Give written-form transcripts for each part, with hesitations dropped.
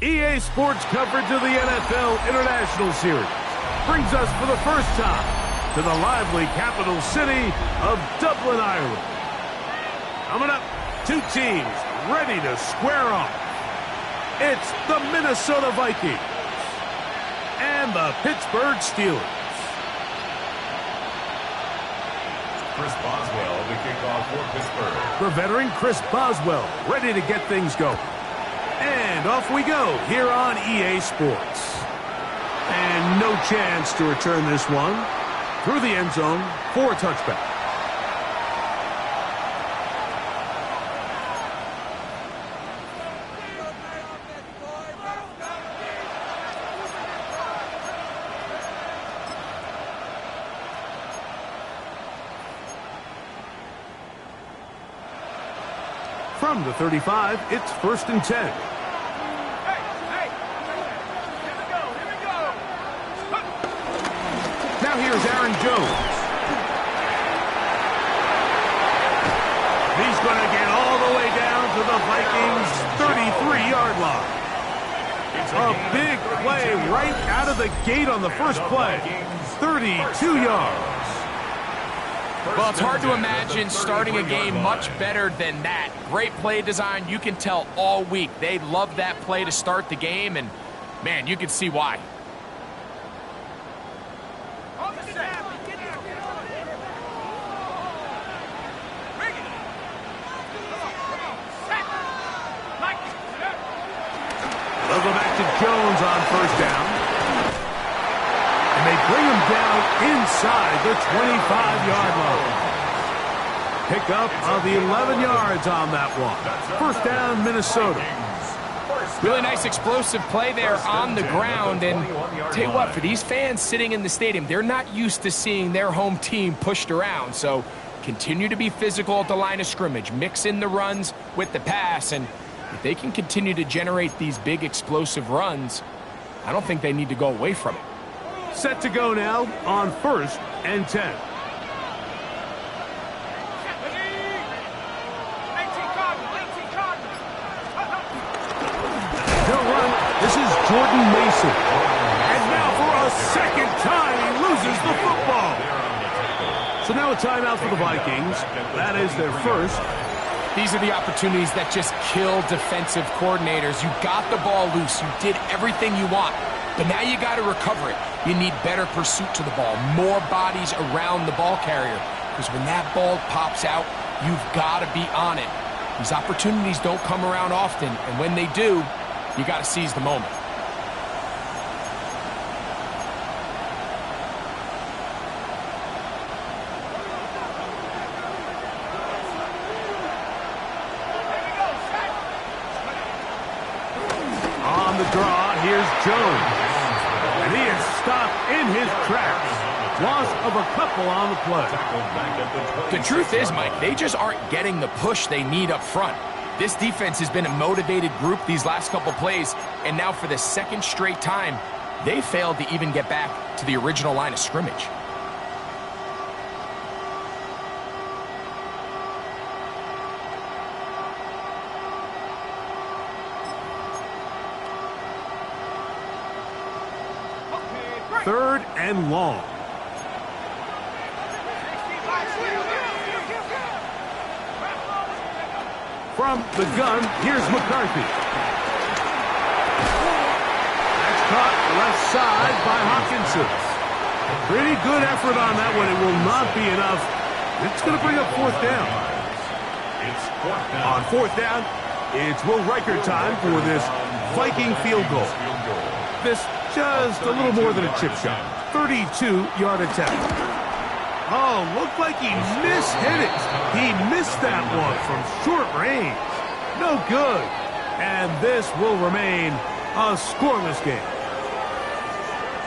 EA Sports coverage of the NFL International Series brings us for the first time to the lively capital city of Dublin, Ireland. Coming up, two teams ready to square off. It's the Minnesota Vikings and the Pittsburgh Steelers. Chris Boswell, the kickoff for Pittsburgh. The veteran Chris Boswell ready to get things going. And off we go here on EA Sports. And no chance to return this one through the end zone for a touchback. From the 35, it's 1st and 10. Now here's Aaron Jones. He's going to get all the way down to the Vikings' 33-yard line. A big play right out of the gate on the first play. 32 yards. Well, it's hard to imagine starting a game much better than that. Great play design. You can tell all week they love that play to start the game, and, man, you can see why. They'll go back to Jones on first down. And they bring him down inside the 25-yard line. Pick up of the 11 yards on that one. First down, Minnesota. Really nice explosive play there on the ground. And tell you what, for these fans sitting in the stadium, they're not used to seeing their home team pushed around. So continue to be physical at the line of scrimmage. Mix in the runs with the pass. And if they can continue to generate these big explosive runs, I don't think they need to go away from it. Set to go now on 1st and 10. They'll run. This is Jordan Mason. And now for a second time, he loses the football. So now a timeout for the Vikings. That is their first. These are the opportunities that just kill defensive coordinators. You got the ball loose. You did everything you want. But now you got to recover it. You need better pursuit to the ball, more bodies around the ball carrier. Because when that ball pops out, you've got to be on it. These opportunities don't come around often, and when they do, you got to seize the moment. On the draw, here's Jones. And he is stopped in his tracks. Loss of a couple on the play. The truth is, Mike, they just aren't getting the push they need up front. This defense has been a motivated group these last couple plays, and now for the second straight time, they failed to even get back to the original line of scrimmage. Third and long. From the gun, here's McCarthy. That's caught left side by Hawkinson. Pretty good effort on that one. It will not be enough. It's going to bring up 4th down. On 4th down, it's Will Riker time for this Viking field goal. This just a little more than a chip shot. 32-yard attempt. Oh, looked like he mishit it. He missed that one from short range. No good. And this will remain a scoreless game.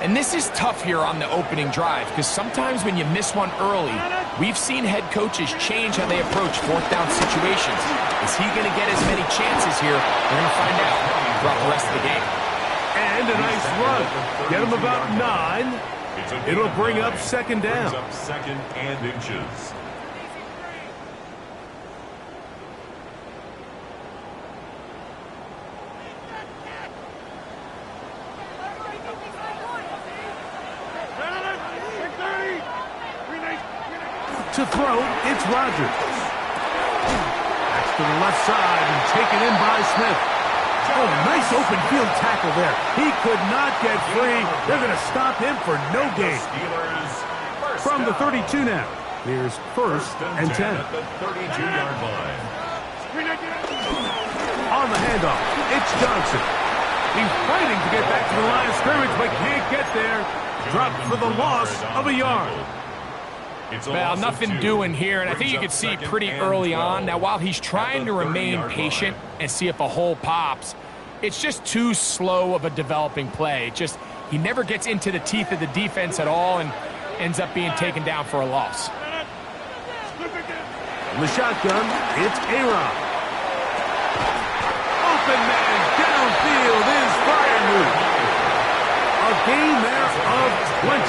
And this is tough here on the opening drive, because sometimes when you miss one early, we've seen head coaches change how they approach 4th down situations. Is he going to get as many chances here? We're going to find out throughout the rest of the game. And a nice run. Get him about 9. It'll bring up 2nd down. 2nd and inches. To throw, it's Rodgers. That's to the left side and taken in by Smith. Oh, nice open field tackle there. He could not get free. They're going to stop him for no gain. From the 32 now. Here's first and 10. At the 32-yard line. On the handoff, it's Johnson. He's fighting to get back to the line of scrimmage, but can't get there. Dropped for the loss of a yard. Well, nothing doing here, and I think you can see pretty early on. Now, while he's trying to remain patient and see if a hole pops, it's just too slow of a developing play. He never gets into the teeth of the defense at all and ends up being taken down for a loss. In the shotgun, it's yr1. Open man downfield is Freiermuth. A gain there of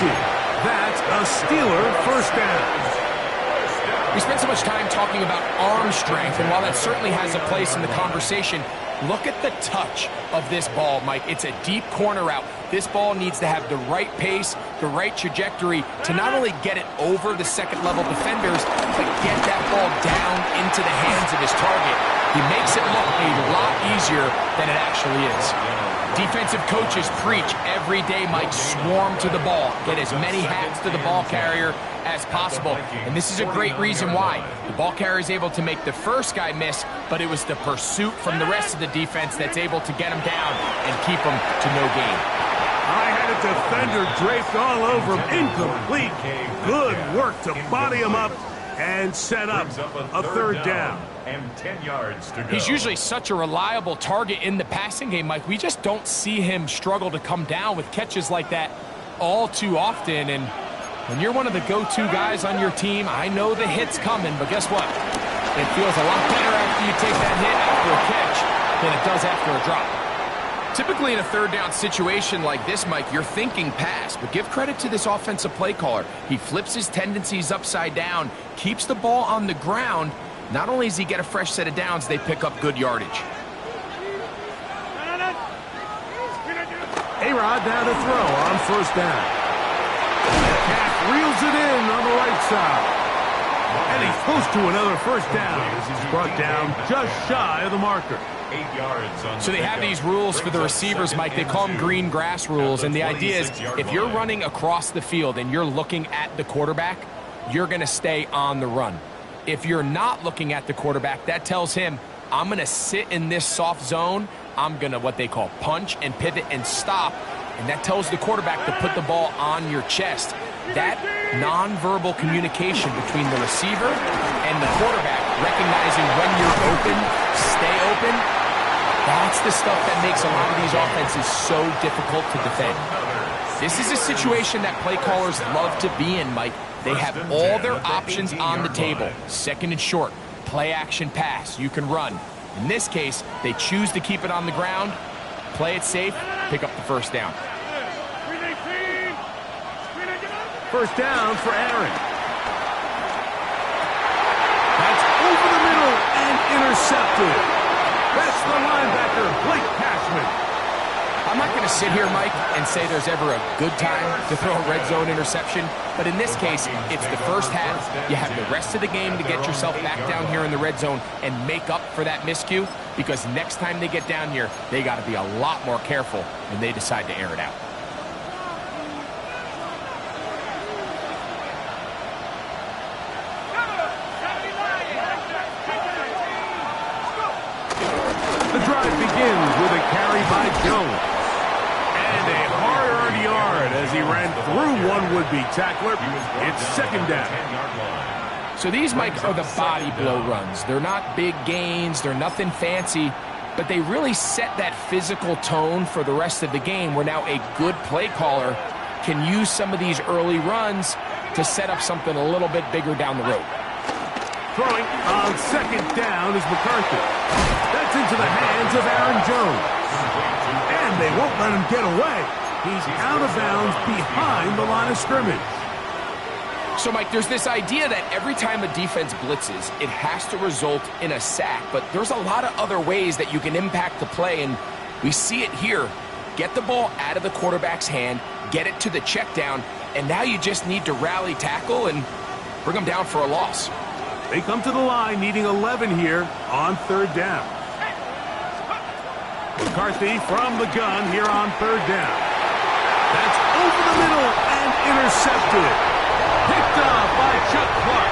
20. That's a Steeler first down. We spent so much time talking about arm strength, and while that certainly has a place in the conversation, look at the touch of this ball, Mike. It's a deep corner route. This ball needs to have the right pace, the right trajectory to not only get it over the second-level defenders, but get that ball down into the hands of his target. He makes it look a lot easier than it actually is. Defensive coaches preach every day, Mike, swarm to the ball. Get as many hats to the ball carrier as possible. And this is a great reason why. The ball carrier is able to make the first guy miss, but it was the pursuit from the rest of the defense that's able to get him down and keep him to no gain. I had a defender draped all over him. Incomplete. Good work to body him up and set up a third down. And 10 yards to go. He's usually such a reliable target in the passing game, Mike. We just don't see him struggle to come down with catches like that all too often. And when you're one of the go-to guys on your team, I know the hit's coming, but guess what? It feels a lot better after you take that hit after a catch than it does after a drop. Typically in a third down situation like this, Mike, you're thinking pass, but give credit to this offensive play caller. He flips his tendencies upside down, keeps the ball on the ground. Not only does he get a fresh set of downs, they pick up good yardage. A-Rod now to throw on first down. Cat reels it in on the right side. And he's close to another first down as he's brought down just shy of the marker. 8 yards on So they have these rules for the receivers, Mike. They call them green grass rules. And the idea is if you're running across the field and you're looking at the quarterback, you're going to stay on the run. If you're not looking at the quarterback, that tells him, I'm going to sit in this soft zone. I'm going to what they call punch and pivot and stop. And that tells the quarterback to put the ball on your chest. That nonverbal communication between the receiver and the quarterback, recognizing when you're open, stay open, that's the stuff that makes a lot of these offenses so difficult to defend. This is a situation that play callers love to be in, Mike. They have all their options on the table. Second and short, play action pass, you can run. In this case, they choose to keep it on the ground, play it safe, pick up the first down. First down for Aaron. That's over the middle and intercepted. That's the linebacker, Blake Cashman. I'm not going to sit here, Mike, and say there's ever a good time to throw a red zone interception, but in this case, it's the first half. You have the rest of the game to get yourself back down here in the red zone and make up for that miscue, because next time they get down here, they got to be a lot more careful when they decide to air it out. The drive begins with a carry by Jones. And a hard-earned yard as he ran through one would-be tackler. It's second down. So these, Mike, are the body blow runs. They're not big gains. They're nothing fancy. But they really set that physical tone for the rest of the game where now a good play caller can use some of these early runs to set up something a little bit bigger down the road. Throwing on second down is McCarthy. That's into the hands of Aaron Jones. And they won't let him get away. He's out of bounds behind the line of scrimmage. So, Mike, there's this idea that every time a defense blitzes, it has to result in a sack. But there's a lot of other ways that you can impact the play, and we see it here. Get the ball out of the quarterback's hand, get it to the check down, and now you just need to rally tackle and bring them down for a loss. They come to the line needing 11 here on third down. McCarthy from the gun here on third down. That's over the middle and intercepted. Picked up by Chuck Clark.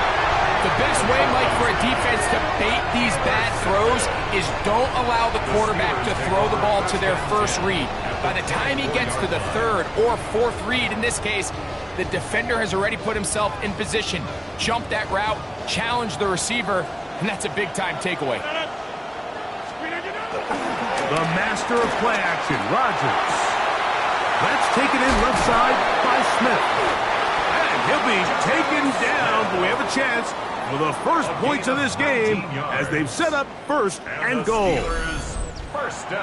The best way, Mike, for a defense to bait these bad throws is don't allow the quarterback to throw the ball to their first read. By the time he gets to the third or fourth read, in this case, the defender has already put himself in position, jumped that route, challenged the receiver, and that's a big-time takeaway. The master of play action, Rodgers. That's taken in left side by Smith. And he'll be taken down, but we have a chance for the first points of this game as they've set up first and goal.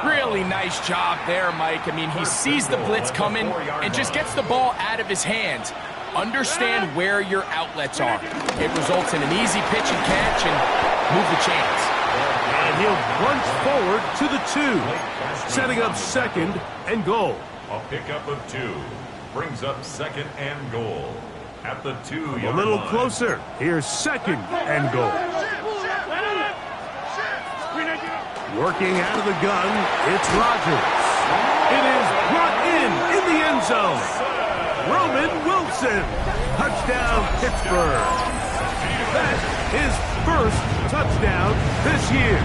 Really nice job there, Mike. I mean, he sees the blitz coming and just gets the ball out of his hands. Understand where your outlets are. It results in an easy pitch and catch and move the chains. And he'll plunge forward to the 2, setting up second and goal. A pickup of 2 brings up second and goal at the 2-yard line. A little closer. Here's second and goal. Working out of the gun, it's Rodgers. It is brought in the end zone. Roman Wilson. Touchdown, Pittsburgh. That's his first touchdown this year.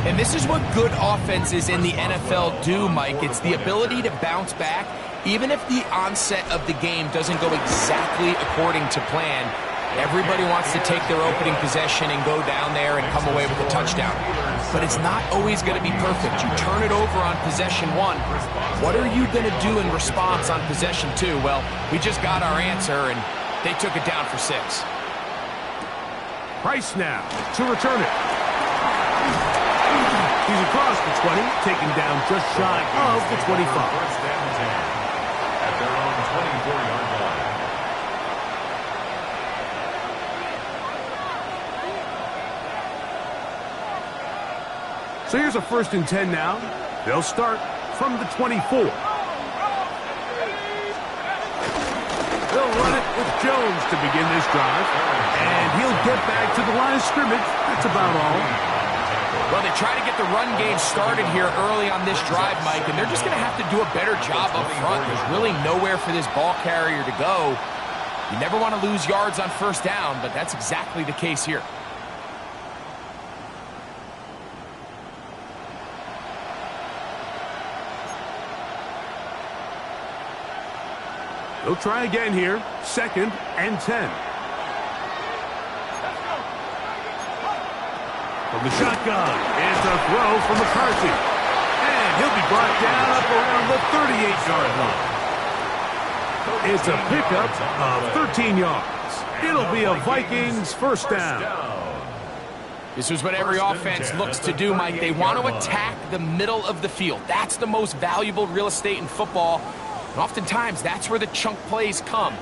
And this is what good offenses in the NFL do, Mike. It's the ability to bounce back, even if the onset of the game doesn't go exactly according to plan. Everybody wants to take their opening possession and go down there and come away with a touchdown. But it's not always going to be perfect. You turn it over on possession 1. What are you going to do in response on possession 2? Well, we just got our answer, and they took it down for 6. Price now to return it. He's across the 20, taken down just shy of the 25. First down 10 at their own 24-yard line. So here's a 1st and 10 now. They'll start from the 24. They'll run it with Jones to begin this drive. And he'll get back to the line of scrimmage. That's about all. Well, they try to get the run game started here early on this drive, Mike, and they're just going to have to do a better job up front. There's really nowhere for this ball carrier to go. You never want to lose yards on first down, but that's exactly the case here. They'll try again here. 2nd and 10. From the shotgun, it's a throw from McCarthy. And he'll be brought down up around the 38-yard line. It's a pickup of 13 yards. It'll be a Vikings first down. This is what every offense looks to do, Mike. They want to attack the middle of the field. That's the most valuable real estate in football. And oftentimes, that's where the chunk plays come.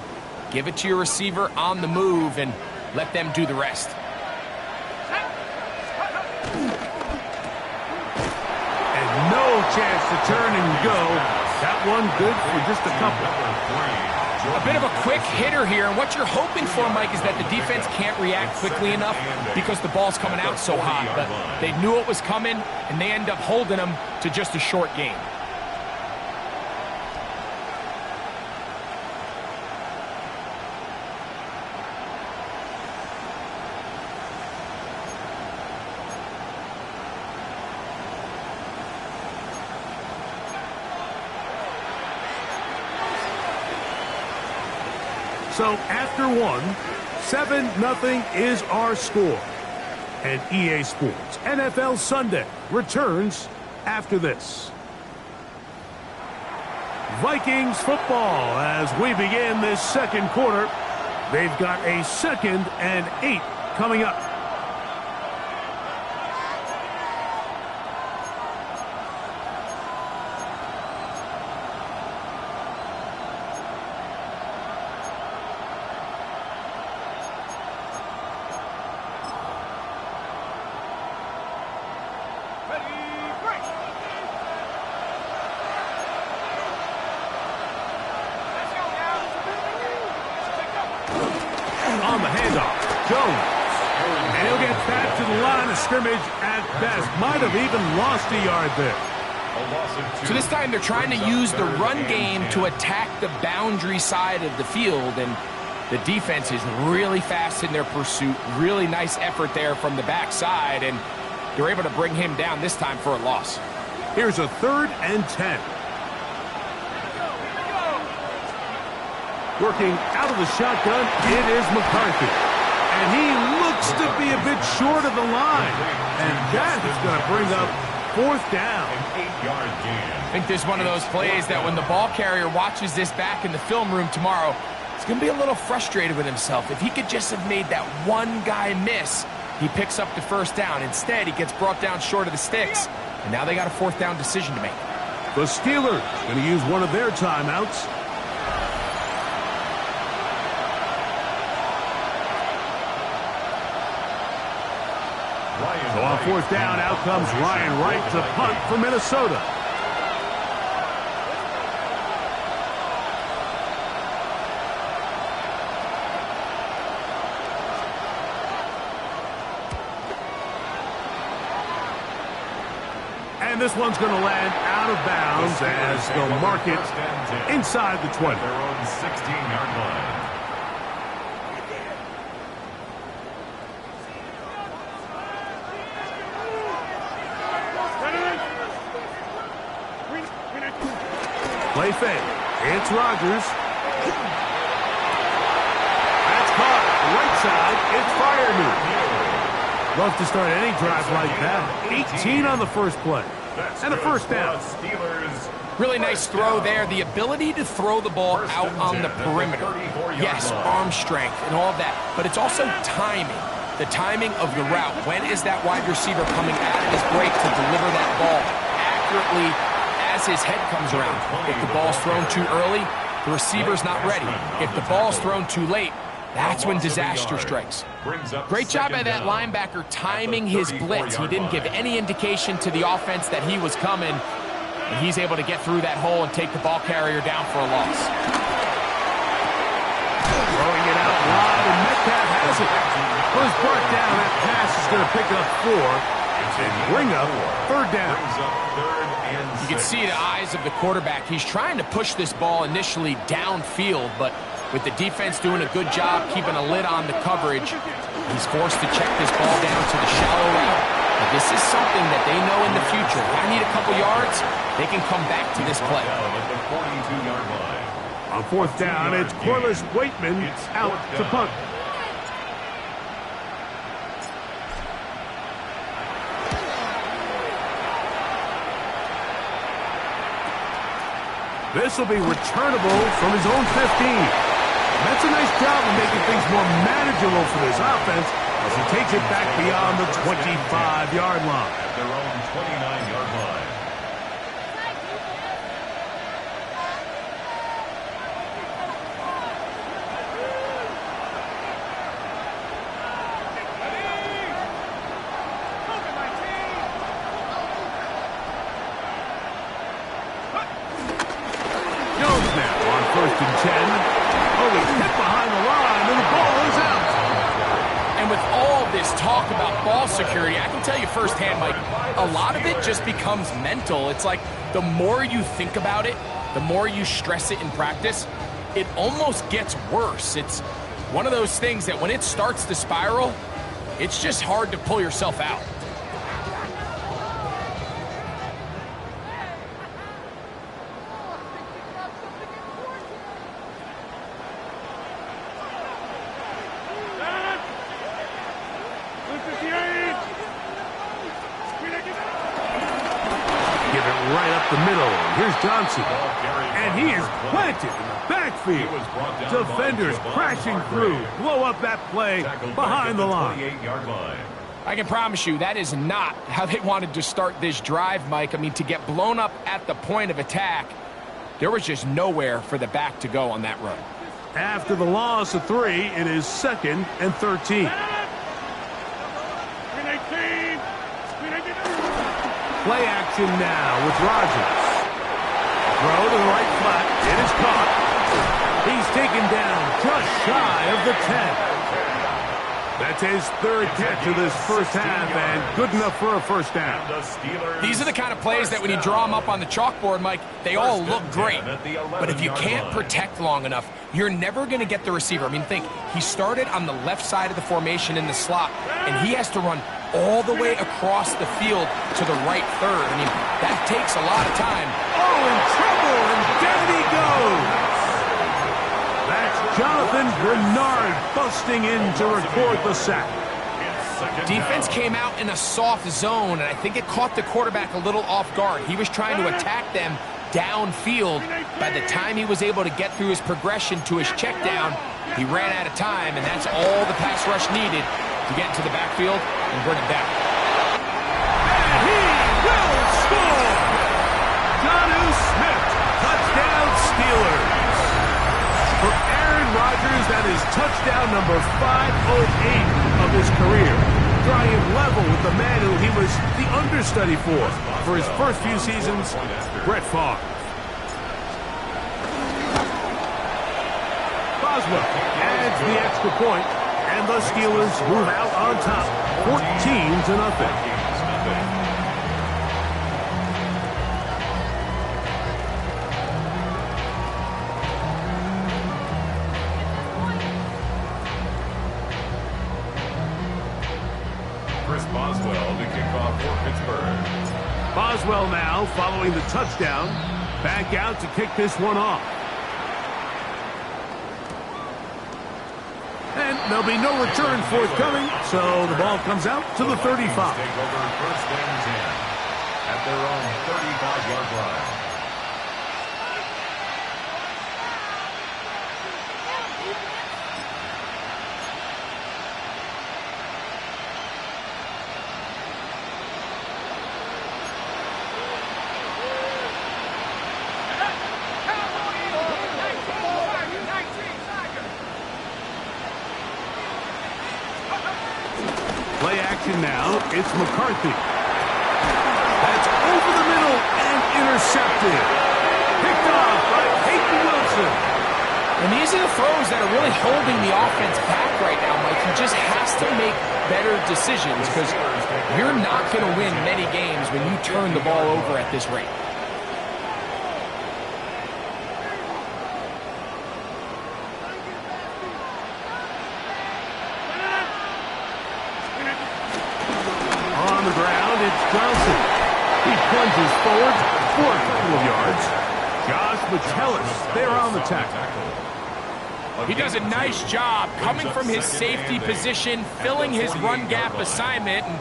Give it to your receiver on the move and let them do the rest. And no chance to turn and go. That one good for just a couple. A bit of a quick hitter here, and what you're hoping for, Mike, is that the defense can't react quickly enough because the ball's coming out so hot. But they knew it was coming, and they end up holding them to just a short gain. So after 7-0 is our score. And EA Sports NFL Sunday returns after this. Vikings football as we begin this second quarter. They've got a 2nd and 8 coming up. Jones. And he'll get back to the line of scrimmage at best. Might have even lost a yard there. So this time they're trying to use the run game to attack the boundary side of the field, and the defense is really fast in their pursuit. Really nice effort there from the backside, and they're able to bring him down this time for a loss. Here's a 3rd and 10. Working out of the shotgun, it is McCarthy. And he looks to be a bit short of the line. And that is going to bring up 4th down. I think this is one of those plays that when the ball carrier watches this back in the film room tomorrow, he's going to be a little frustrated with himself. If he could just have made that one guy miss, he picks up the 1st down. Instead, he gets brought down short of the sticks. And now they got a 4th down decision to make. The Steelers going to use one of their timeouts. So on 4th down, out comes Ryan Wright to punt for Minnesota. And this one's going to land out of bounds as they'll mark it inside the 20. Their own 16-yard line. Play fake. It's Rodgers. That's caught. Right side. It's Freiermuth. Love to start any drive like that. 18 on the first play. And a 1st down. Really nice throw there. The ability to throw the ball out on the perimeter. Yes, arm strength and all of that. But it's also timing. The timing of the route. When is that wide receiver coming out of his break to deliver that ball accurately as his head comes around? If the ball's thrown too early, the receiver's not ready. If the ball's thrown too late, that's when disaster strikes. Great job by that linebacker timing his blitz. He didn't give any indication to the offense that he was coming, and he's able to get through that hole and take the ball carrier down for a loss. Throwing it out wide, and Metcalf has it. Was brought down. That pass is going to pick up 4 and bring up 3rd down. You can see the eyes of the quarterback. He's trying to push this ball initially downfield, but with the defense doing a good job keeping a lid on the coverage, he's forced to check this ball down to the shallow route. But this is something that they know in the future. If I need a couple yards, they can come back to this play. On 4th down, it's Corliss Waitman out to punt. This will be returnable from his own 15. That's a nice job of making things more manageable for this offense as he takes it back beyond the 25-yard line. At their own 29-yard line. Jones now on 1st and 10. Oh, he's hit behind the line, and the ball is out. And with all this talk about ball security, I can tell you firsthand, Mike, a lot of it just becomes mental. It's like the more you think about it, the more you stress it in practice, it almost gets worse. It's one of those things that when it starts to spiral, it's just hard to pull yourself out. Right up the middle. Here's Johnson. And he is planted in the backfield. Defenders crashing through. Blow up that play behind the line. I can promise you that is not how they wanted to start this drive, Mike. I mean, to get blown up at the point of attack, there was just nowhere for the back to go on that run. After the loss of 3, it is 2nd and 13. Play action now with Rodgers. Throw to the right flat. It is caught. He's taken down just shy of the 10. That's his third catch of this first half, and good enough for a first down. These are the kind of plays that when you draw them up on the chalkboard, Mike, they all look great. But if you can't protect long enough, you're never going to get the receiver. I mean, think, he started on the left side of the formation in the slot, and he has to run all the way across the field to the right third. I mean, that takes a lot of time. Oh, in trouble, and down he goes. That's Jonathan Bernard busting in to record the sack. Defense came out in a soft zone, and I think it caught the quarterback a little off guard. He was trying to attack them downfield. By the time he was able to get through his progression to his check down, he ran out of time, and that's all the pass rush needed to get into the backfield and bring it down. And he will score! Jonnu Smith, touchdown Steelers. For Aaron Rodgers, that is touchdown number 508 of his career. Drawing level with the man who he was the understudy for his first few seasons, Brett Favre. Boswell adds the extra point, and the Steelers move out on top, 14-0. Boswell to kick off for Pittsburgh. Boswell now following the touchdown, back out to kick this one off. And there'll be no return forthcoming, so the ball comes out to the 35. Take over first and 10 at their own 35-yard line. Play action now, it's McCarthy. That's over the middle and intercepted. Picked off by Peyton Wilson. And these are the throws that are really holding the offense back right now, Mike. He just has to make better decisions because you're not going to win many games when you turn the ball over at this rate. Johnson. He plunges forward for a couple of yards. Josh Metellus there on the tackle. He does a nice job coming from his safety position, filling his run gap assignment, and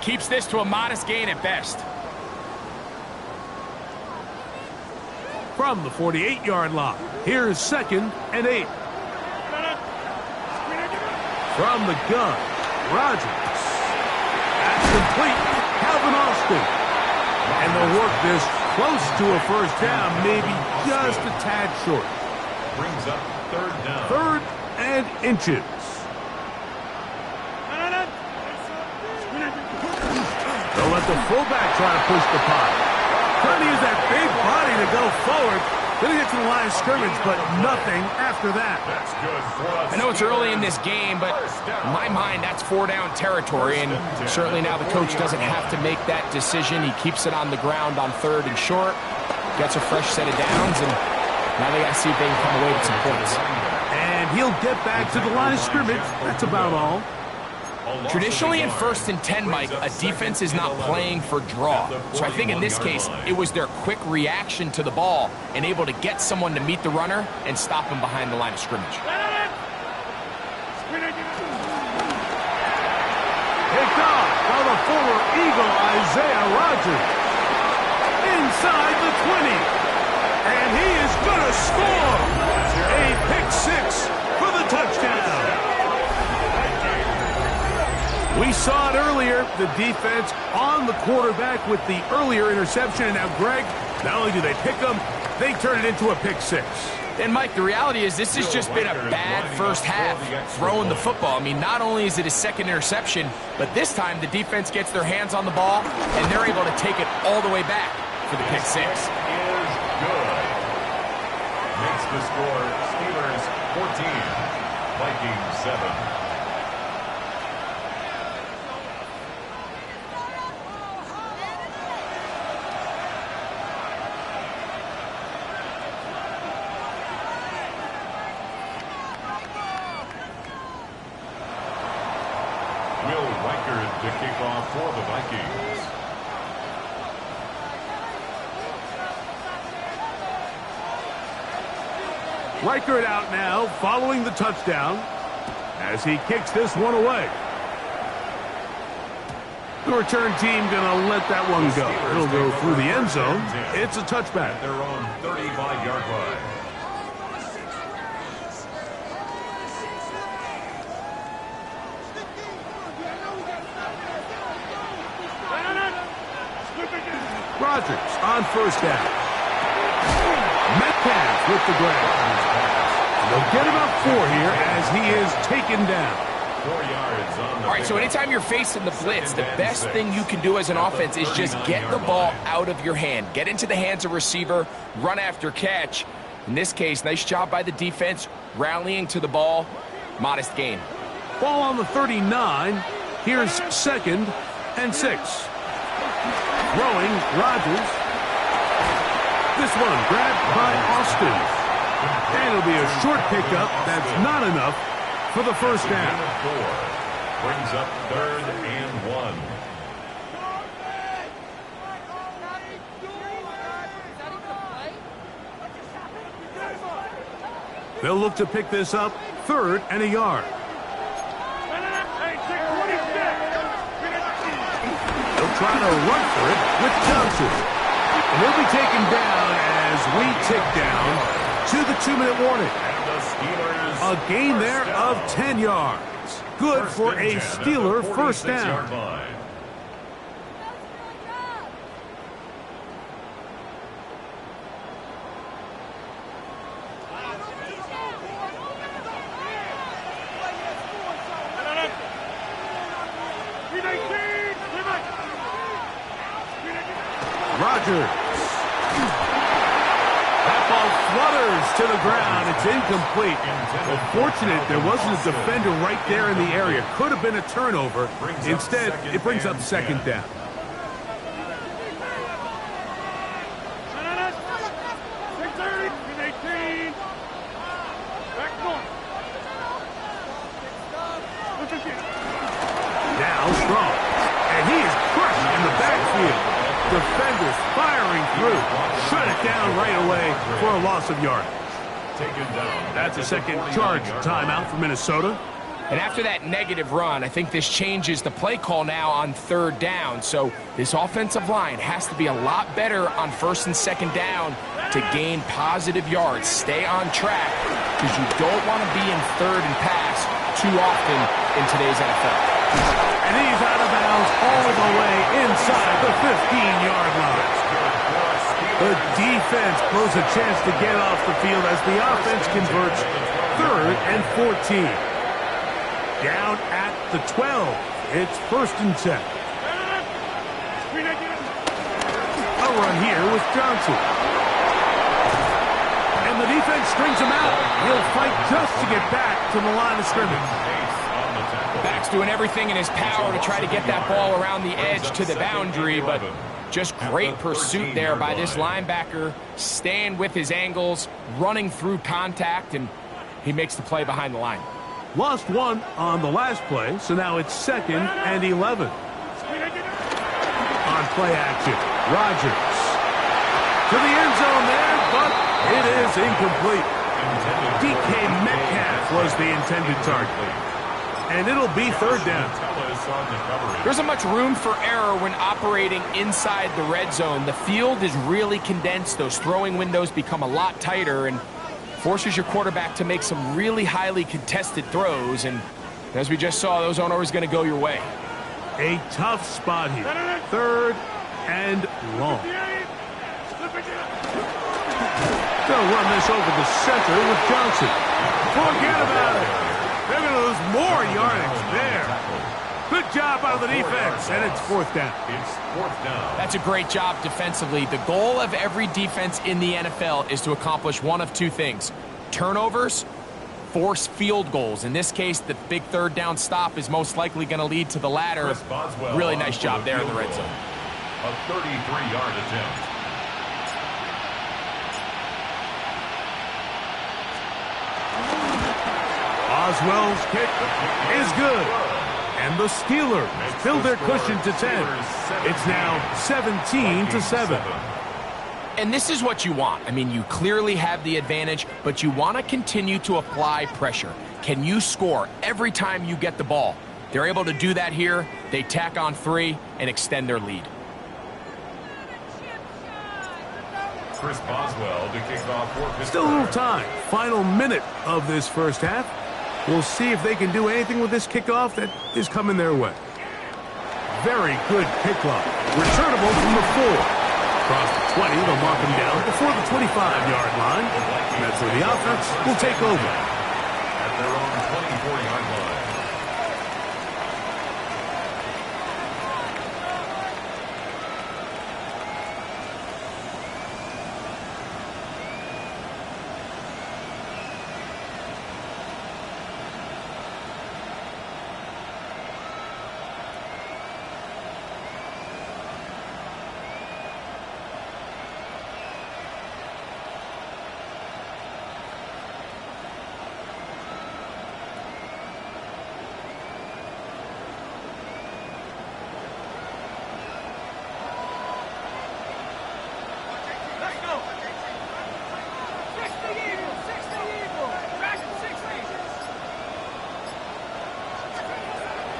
keeps this to a modest gain at best. From the 48-yard line, here's 2nd and 8. From the gun, Rodgers. That's complete. Calvin Austin. And they'll work this close to a first down, maybe just a tad short. Brings up 3rd down. 3rd and inches. They'll let the fullback try to push the pot. Trying to use that big body to go forward. Then he gets to the line of scrimmage, but nothing after that. That's good for us. I know it's early in this game, but in my mind, that's 4-down territory, and certainly now the coach doesn't have to make that decision. He keeps it on the ground on 3rd and short, gets a fresh set of downs, and now they got to see if they can come away with some points. And he'll get back to the line of scrimmage. That's about all. Traditionally in 1st and 10, Mike, a defense is not playing for draw. So I think in this case, it was their quick reaction to the ball and able to get someone to meet the runner and stop him behind the line of scrimmage. Picked off by the former Eagle, Isaiah Rodgers. Inside the 20. And he is going to score. A pick 6 for the touchdown. We saw it earlier, the defense on the quarterback with the earlier interception. And now, Greg, not only do they pick them, they turn it into a pick 6. And, Mike, the reality is this has just been a bad first half throwing the football. I mean, not only is it his 2nd interception, but this time the defense gets their hands on the ball, and they're able to take it all the way back for the pick 6. Is good. Makes the score Steelers 14, Vikings 7. to kick off for the Vikings. Reichert out now following the touchdown as he kicks this one away. The return team going to let that one go. It'll go through the end zone. It's a touchback. They're on 35-yard line. Rodgers on first down. Metcalf with the grab. They'll get about 4 here as he is taken down. 4 yards on the All right, so anytime you're facing the blitz, the best thing you can do as an offense is just get the ball out of your hand. Get into the hands of receiver, run after catch. In this case, nice job by the defense, rallying to the ball. Modest gain. Ball on the 39. Here's 2nd and 6. Throwing, Rodgers. This one grabbed by Austin. And it'll be a short pickup. That's not enough for the first down. 4 brings up 3rd and 1. They'll look to pick this up 3rd and a yard. They'll try to run for it with Johnson. And he'll be taken down as we tick down to the 2-minute warning. A gain there of 10 yards. Good for a Steeler first down. Rodgers. Flutters to the ground. It's incomplete. Well, fortunate there wasn't a defender right there in the area. Could have been a turnover. Instead, it brings up 2nd down. Now Strong. And he is crushed in the backfield. Defenders firing through. Shut it down right away for a loss of yardage. That's a second charge timeout for Minnesota. And after that negative run, I think this changes the play call now on 3rd down. So this offensive line has to be a lot better on 1st and 2nd down to gain positive yards. Stay on track because you don't want to be in 3rd and pass too often in today's NFL. And he's out of bounds all the way inside the 15-yard line. The defense blows a chance to get off the field as the offense converts 3rd and 14. Down at the 12. It's 1st and 10. A run here with Johnson. And the defense strings him out. He'll fight just to get back to the line of scrimmage. Back's doing everything in his power to try to get that ball around the edge to the boundary, but just great pursuit there by this linebacker, staying with his angles, running through contact, and he makes the play behind the line. Lost one on the last play, so now it's 2nd and 11. On play action, Rodgers. To the end zone there, but it is incomplete. DK Metcalf was the intended target. And it'll be 3rd down. There isn't much room for error when operating inside the red zone. The field is really condensed. Those throwing windows become a lot tighter and forces your quarterback to make some really highly contested throws. And as we just saw, those aren't always going to go your way. A tough spot here. 3rd and long. They'll run this over the center with Johnson. Forget about it. They're going to lose more yardage there. Good job out of the defense, and it's 4th down. It's 4th down. That's a great job defensively. The goal of every defense in the NFL is to accomplish one of 2 things. Turnovers, force field goals. In this case, the big 3rd down stop is most likely going to lead to the latter. Really nice job there in the red zone. A 33-yard attempt. Oswell's kick is good. And the Steelers fill their cushion to 10. It's now 17-7. And this is what you want. I mean, you clearly have the advantage, but you want to continue to apply pressure. Can you score every time you get the ball? They're able to do that here. They tack on 3 and extend their lead. Chris Boswell to kick off for Pittsburgh. Still a little time. Final minute of this first half. We'll see if they can do anything with this kickoff that is coming their way. Very good kickoff. Returnable from the 4. Across the 20, they'll mark him down before the 25-yard line. And that's where the offense will take over. At their own 24-yard line.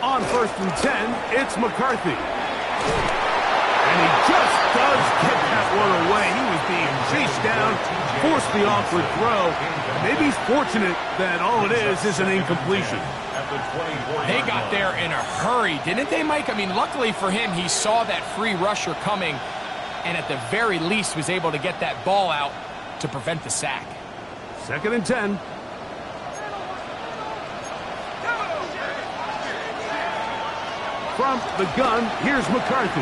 On 1st and 10, it's McCarthy. And he just does get that one away. He was being chased down, forced the awkward throw. Maybe he's fortunate that all it is an incompletion. They got there in a hurry, didn't they, Mike? I mean, luckily for him, he saw that free rusher coming and at the very least was able to get that ball out to prevent the sack. 2nd and 10. From the gun, here's McCarthy.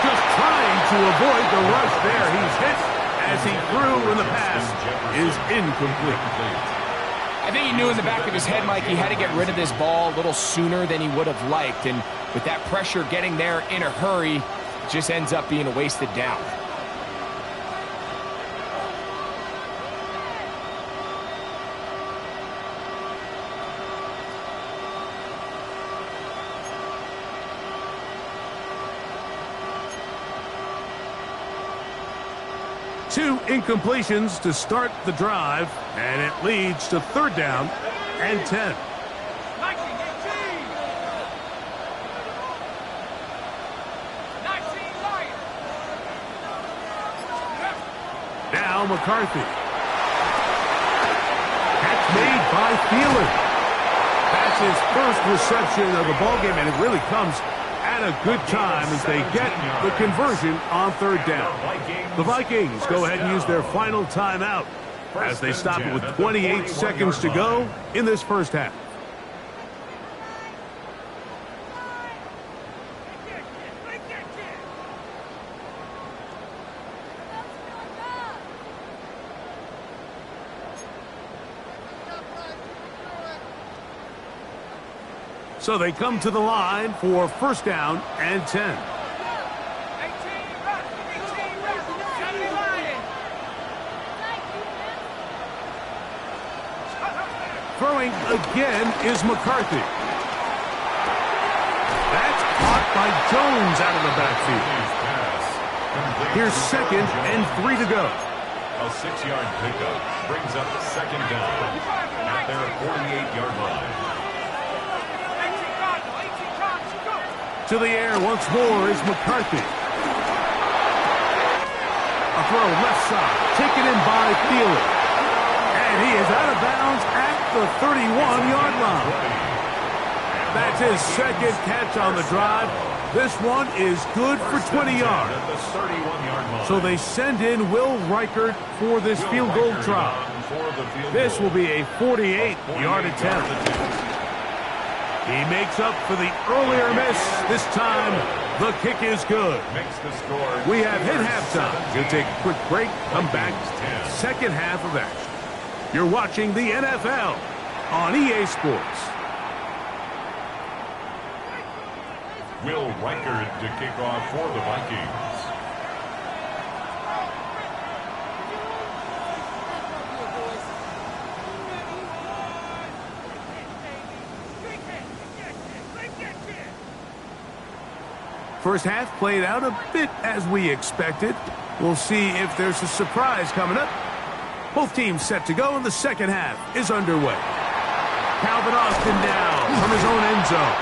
Just trying to avoid the rush there. He's hit as he threw, and the pass is incomplete. I think he knew in the back of his head, Mike, he had to get rid of this ball a little sooner than he would have liked. And with that pressure getting there in a hurry, it just ends up being a wasted down. Two incompletions to start the drive, and it leads to 3rd down and 10. Now McCarthy. Catch made by Thielen. That's his first reception of the ballgame, and it really comes at a good time as they get the conversion on 3rd down. The Vikings go ahead and use their final timeout as they stop it with 28 seconds to go in this first half. So they come to the line for 1st down and 10. Throwing again is McCarthy. That's caught by Jones out of the backfield. Here's 2nd and 3 to go. A 6-yard pickup brings up 2nd down at their 48-yard line. To the air once more is McCarthy. A throw left side, taken in by Thielen. And he is out of bounds at the 31-yard line. That's his 2nd catch on the drive. This one is good for 20 yards. So they send in Will Reichert for this field goal try. This will be a 48-yard attempt. He makes up for the earlier miss. This time, the kick is good. We have hit halftime. We'll take a quick break, come back, 2nd half of action. You're watching the NFL on EA Sports. Will Reichert to kick off for the Vikings. First half played out a bit as we expected. We'll see if there's a surprise coming up. Both teams set to go, and the second half is underway. Calvin Austin down from his own end zone.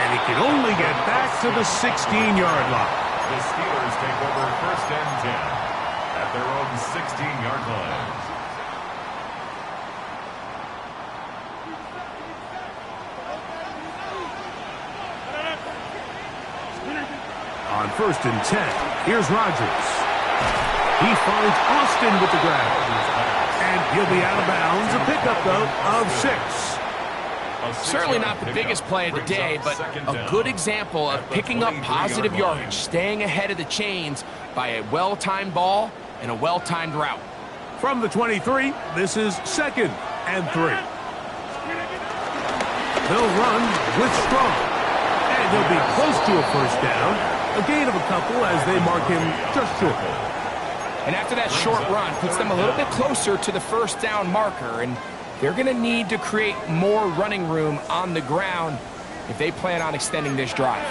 And he can only get back to the 16-yard line. The Steelers take over first and 10 at their own 16-yard line. On first and 10, here's Rodgers. He finds Austin with the grab. And he'll be out of bounds. A pickup, though, of 6. Certainly not the biggest play of the day, but a good example of picking up positive yardage, staying ahead of the chains by a well-timed ball and a well-timed route. From the 23, this is 2nd and 3. They'll run with Strong. And he'll be close to a first down. A gain of a couple as they mark him just short. And after that short run, puts them a little bit closer to the first down marker, and they're going to need to create more running room on the ground if they plan on extending this drive.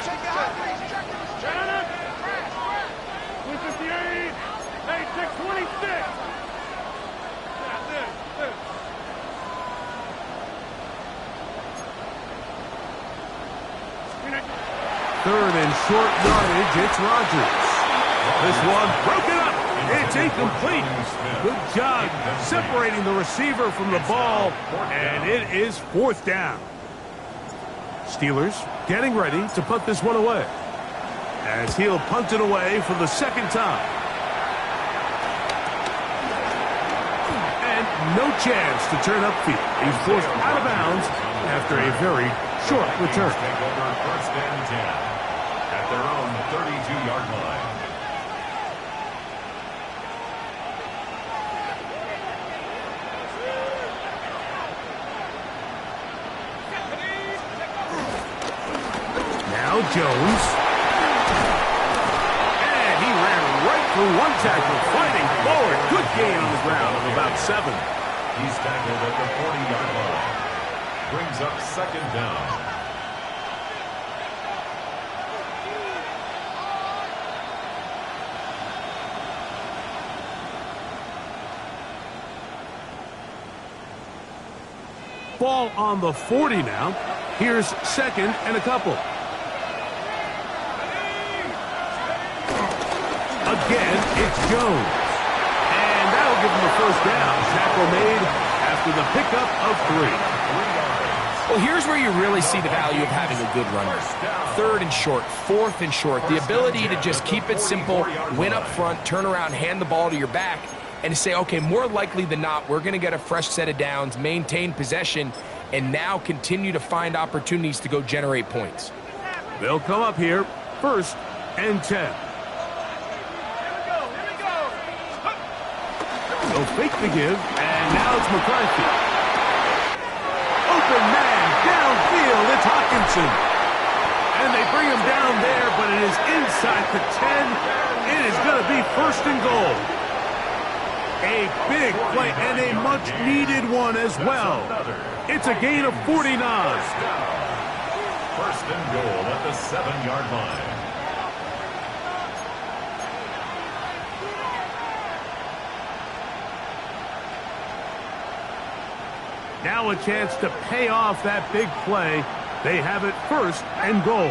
Third and short yardage, it's Rodgers. This one broken up. It's incomplete. Good job separating the receiver from the ball, and it is 4th down. Steelers getting ready to put this one away, as he'll punt it away for the second time. And no chance to turn upfield. He's forced out of bounds after a very short return. First and 10 at their own 32-yard line. Now Jones. And he ran right through one tackle, fighting forward. Good gain on the ground of about 7. He's tackled at the 40-yard line. Brings up second down. Ball on the 40 now. Here's 2nd and a couple. Again, it's Jones. And that'll give him the first down. Tackle made after the pickup of 3. Well, here's where you really see the value of having a good runner. 3rd and short, 4th and short. The ability to just keep it simple, win up front, turn around, hand the ball to your back, and to say, okay, more likely than not, we're going to get a fresh set of downs, maintain possession, and now continue to find opportunities to go generate points. They'll come up here, 1st and 10. They'll fake the give, and now it's McCarthy. Open man, downfield, it's Hawkinson. And they bring him down there, but it is inside the 10. It is going to be 1st and goal. A big play and a much-needed one as well. It's a gain of 49. 1st and goal at the 7-yard line. Now a chance to pay off that big play. They have it 1st and goal.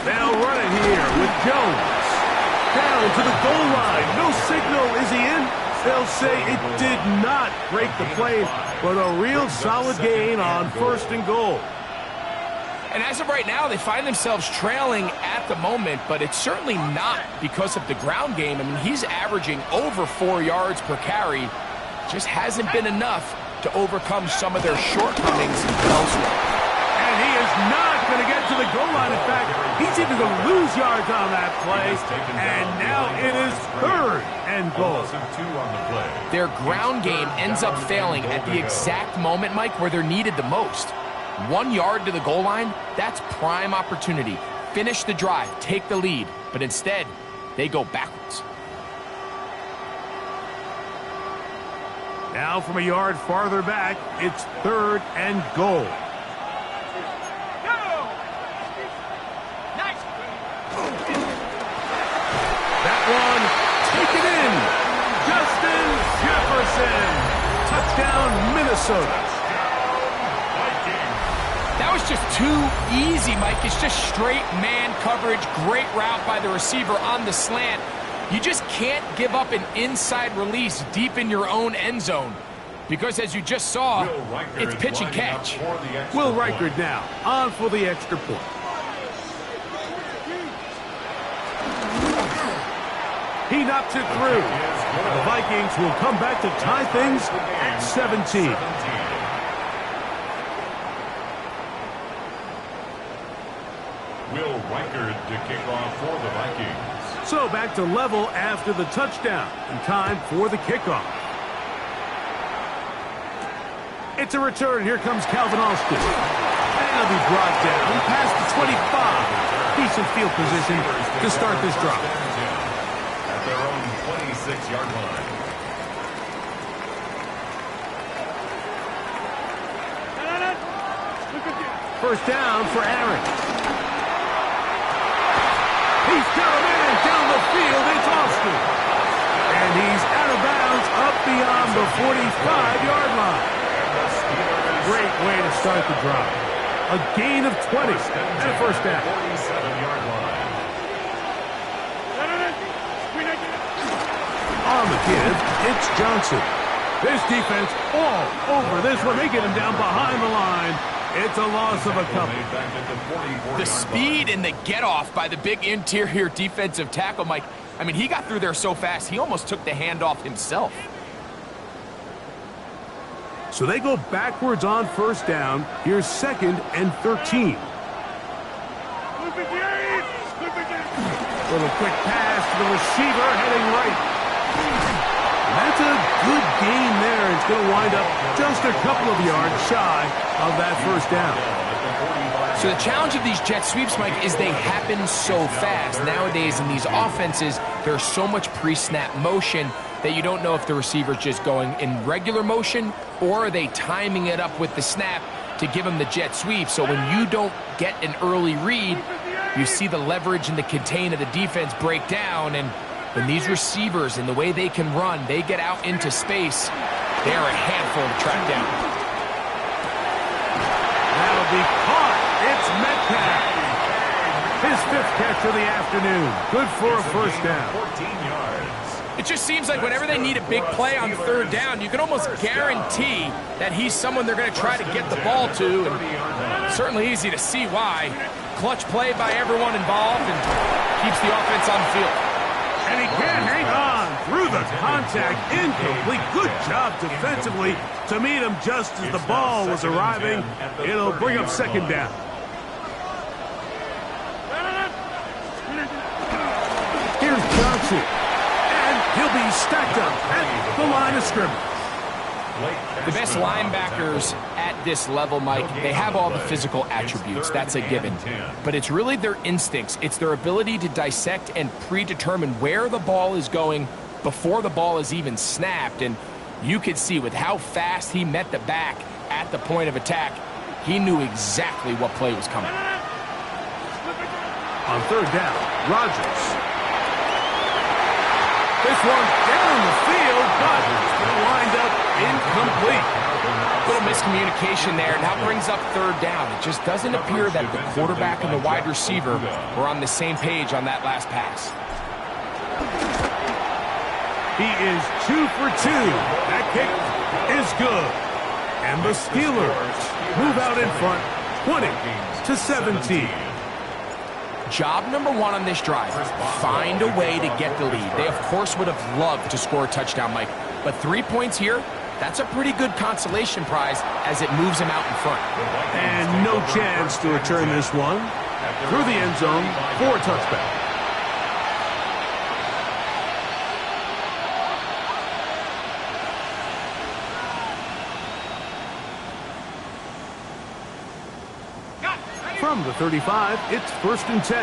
They'll run it here with Jones. Down to the goal line. No signal. Is he in? They'll say it did not break the play, but a real solid gain on 1st and goal. And as of right now, they find themselves trailing at the moment, but it's certainly not because of the ground game. I mean, he's averaging over 4 yards per carry. Just hasn't been enough to overcome some of their shortcomings elsewhere. And he is not going to get to the goal line. In fact, he's even going to lose yards on that play. And now it is 3rd and goal. Their ground game ends up failing at the exact moment, Mike, where they're needed the most. 1 yard to the goal line, that's prime opportunity. Finish the drive, take the lead, but instead, they go backwards. Now from a yard farther back, it's 3rd and goal. That one, taken in. Justin Jefferson. Touchdown, Minnesota. That was just too easy, Mike. It's just straight man coverage, great route by the receiver on the slant. You just can't give up an inside release deep in your own end zone because, as you just saw, it's pitch and catch. Will Reichard now on for the extra point. He knocks it through. The Vikings will come back to tie things at 17. Will Reichard to kick off for the Vikings. So back to level after the touchdown, and time for the kickoff. It's a return. Here comes Calvin Austin. And he'll be brought down past the 25. Decent field position to start this drive. At their own 26-yard line. First down for Aaron. He's got a man down the field. It's Austin. And he's out of bounds up beyond the 45-yard line. Great way to start the drive. A gain of 20 and a first down. 47-yard line. On the give, it's Johnson. This defense all over this one. They get him down behind the line. It's a loss of a couple. The speed and the get-off by the big interior defensive tackle, Mike. I mean, he got through there so fast, he almost took the handoff himself. So they go backwards on first down. Here's 2nd and 13. Little quick pass to the receiver heading right. And that's a good gain there. It's going to wind up just a couple of yards shy of that first down. So the challenge of these jet sweeps, Mike, is they happen so fast. Nowadays in these offenses, there's so much pre-snap motion that you don't know if the receiver's just going in regular motion or are they timing it up with the snap to give them the jet sweep. So when you don't get an early read, you see the leverage and the contain of the defense break down, and when these receivers and the way they can run, they get out into space, they are a handful to track down. That'll be caught. It's Metcalf. His 5th catch of the afternoon. Good for a first down. 14 yards. It just seems like whenever they need a big play on 3rd down, you can almost guarantee that he's someone they're going to try to get the ball to. And certainly easy to see why. Clutch play by everyone involved and keeps the offense on the field. And he can't hang on through the contact. Incomplete. Good job defensively to meet him just as the ball was arriving. It'll bring up 2nd down. Here's Johnson. And he'll be stacked up at the line of scrimmage. The best linebackers at this level, Mike, they have all the physical attributes. That's a given. But it's really their instincts. It's their ability to dissect and predetermine where the ball is going before the ball is even snapped. And you could see with how fast he met the back at the point of attack, he knew exactly what play was coming. On 3rd down, Rodgers. This one down the field, but it's going to wind up incomplete. Little miscommunication there. Now brings up 3rd down. It just doesn't appear that the quarterback and the wide receiver were on the same page on that last pass. He is 2 for 2. That kick is good. And the Steelers move out in front, 20-17. Job number 1 on this drive, find a way to get the lead. They, of course, would have loved to score a touchdown, Mike. But 3 points here, that's a pretty good consolation prize as it moves them out in front. And no chance to return this one through the end zone for a touchback. From the 35, it's 1st and 10.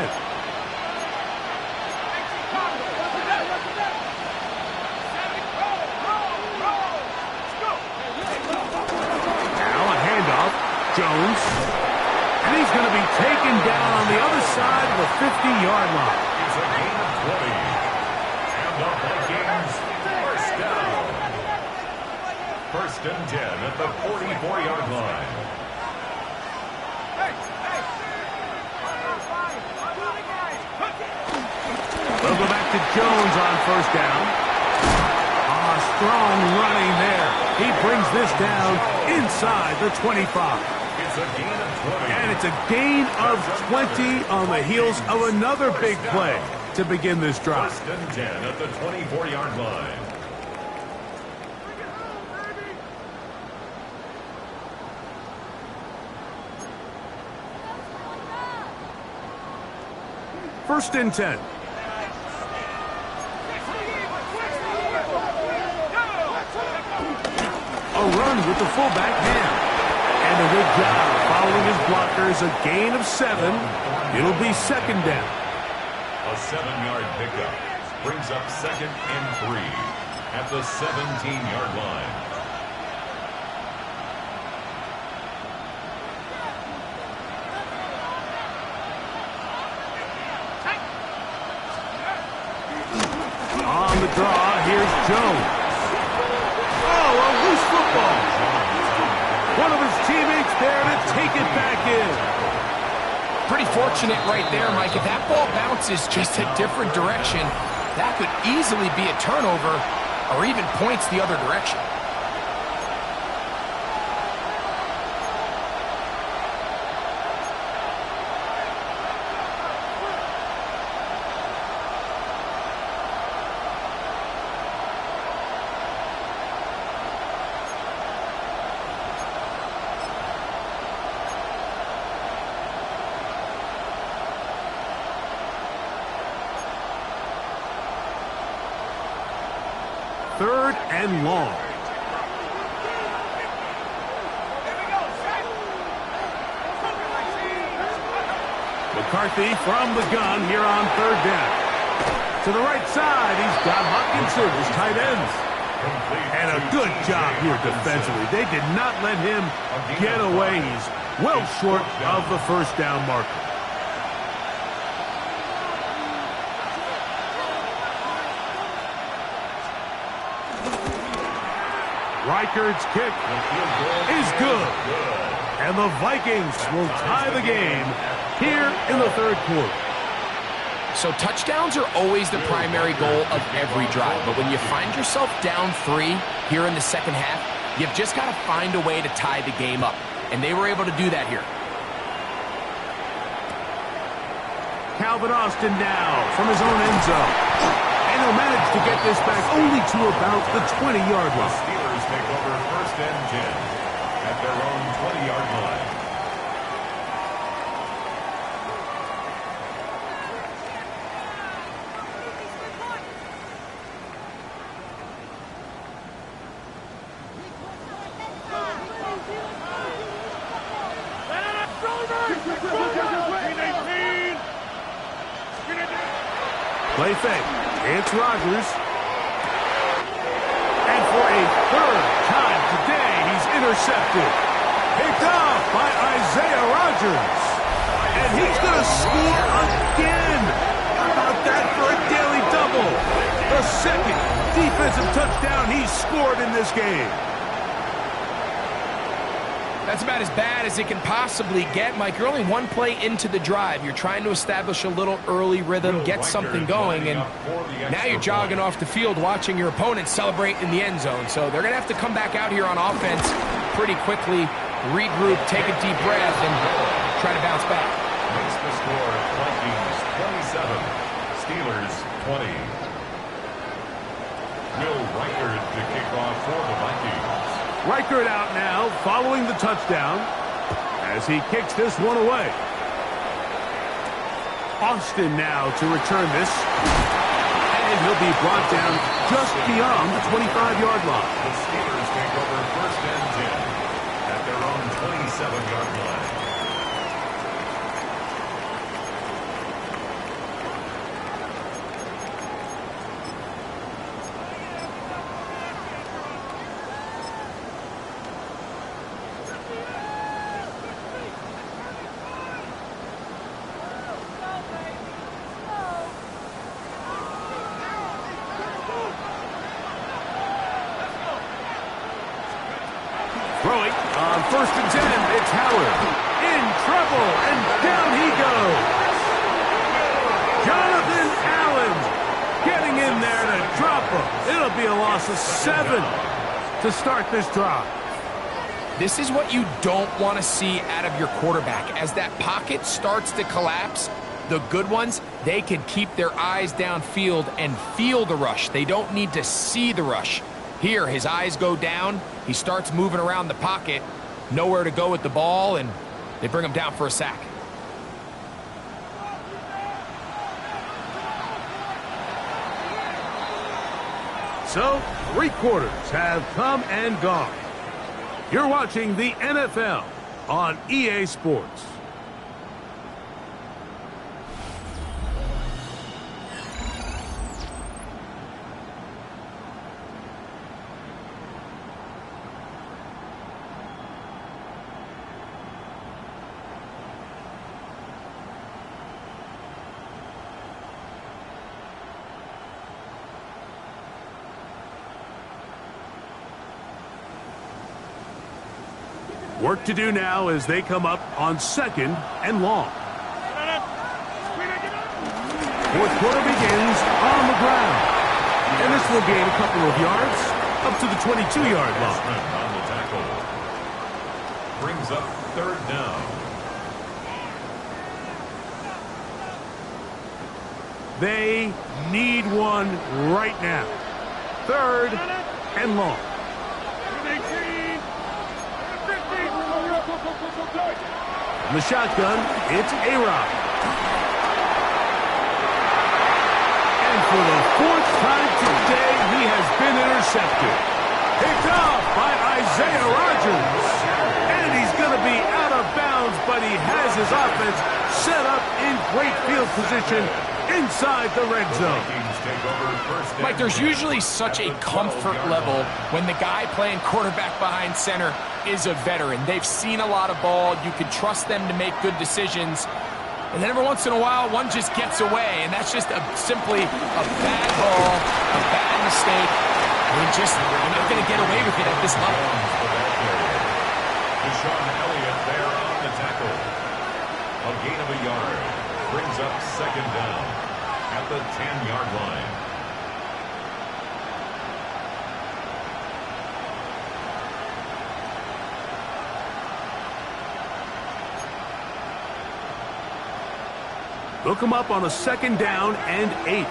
Now a handoff. Jones. And he's going to be taken down on the other side of the 50-yard line. It's a gain of 20. And the Vikings first down. 1st and 10 at the 44-yard line. They'll go back to Jones on 1st down. Strong running there. He brings this down inside the 25. It's a gain of 20. And it's a gain of 20 on the heels of another big play to begin this drive. 1st and 10 at the 24-yard line. First and 10. A run with the fullback Ham. And a good job following his blockers. A gain of 7. It'll be 2nd down. A 7-yard pickup brings up 2nd and 3 at the 17-yard line. On the draw, here's Jones. Oh, a loose football. One of his teammates there to take it back in. Pretty fortunate right there, Mike. If that ball bounces just a different direction, that could easily be a turnover or even points the other direction. Third and long. McCarthy from the gun here on 3rd down. To the right side, he's got Hopkinson, his tight ends. And a good job here defensively. They did not let him get away. He's well short of the 1st down marker. Reichard's kick is good. And the Vikings will tie the game here in the 3rd quarter. So touchdowns are always the primary goal of every drive. But when you find yourself down 3 here in the 2nd half, you've just got to find a way to tie the game up. And they were able to do that here. Calvin Austin now from his own end zone. And he'll manage to get this back only to about the 20-yard line. Steelers take over 1st and 10 at their own 20-yard line. Play fake. It's Rodgers. And for a 3rd time today, he's intercepted. Picked off by Isaiah Rodgers. And he's going to score again. How about that for a daily double? The 2nd defensive touchdown he's scored in this game. That's about as bad as it can possibly get, Mike. You're only 1 play into the drive. You're trying to establish a little early rhythm, get something going, and now you're jogging off the field watching your opponent celebrate in the end zone. So they're going to have to come back out here on offense pretty quickly, regroup, take a deep breath, and try to bounce back. Makes the score Vikings 27, Steelers 20. Will Reichard to kick off for the Vikings. Reichard out now following the touchdown as he kicks this one away. Austin now to return this. And he'll be brought down just beyond the 25-yard line. The Steelers take over 1st and 10 at their own 27-yard line. first and 10. It's Howard. In trouble, and down he goes. Jonathan Allen getting in there to drop him. It'll be a loss of 7 to start this drive. This is what you don't want to see out of your quarterback. As that pocket starts to collapse, the good ones, they can keep their eyes downfield and feel the rush. They don't need to see the rush. Here, his eyes go down. He starts moving around the pocket. Nowhere to go with the ball, and they bring him down for a sack. So, 3 quarters have come and gone. You're watching the NFL on EA Sports. Work to do now as they come up on 2nd and long. 4th quarter begins on the ground. And this will gain a couple of yards up to the 22-yard line. On the tackle. Brings up 3rd down. They need one right now. 3rd and long. In the shotgun, it's yr1. And for the 4th time today, he has been intercepted. Picked off by Isaiah Rodgers. And he's going to be out of bounds, but he has his offense set up in great field position inside the red zone. Mike, there's usually such a comfort level when the guy playing quarterback behind center is a veteran. They've seen a lot of ball. You can trust them to make good decisions. And then every once in a while, one just gets away, and that's just simply a bad ball, a bad mistake. You're not going to get away with it at this level. Deshaun Elliott there on the tackle. A gain of a yard. Brings up 2nd down at the 10-yard line. Look him up on a 2nd down and 8.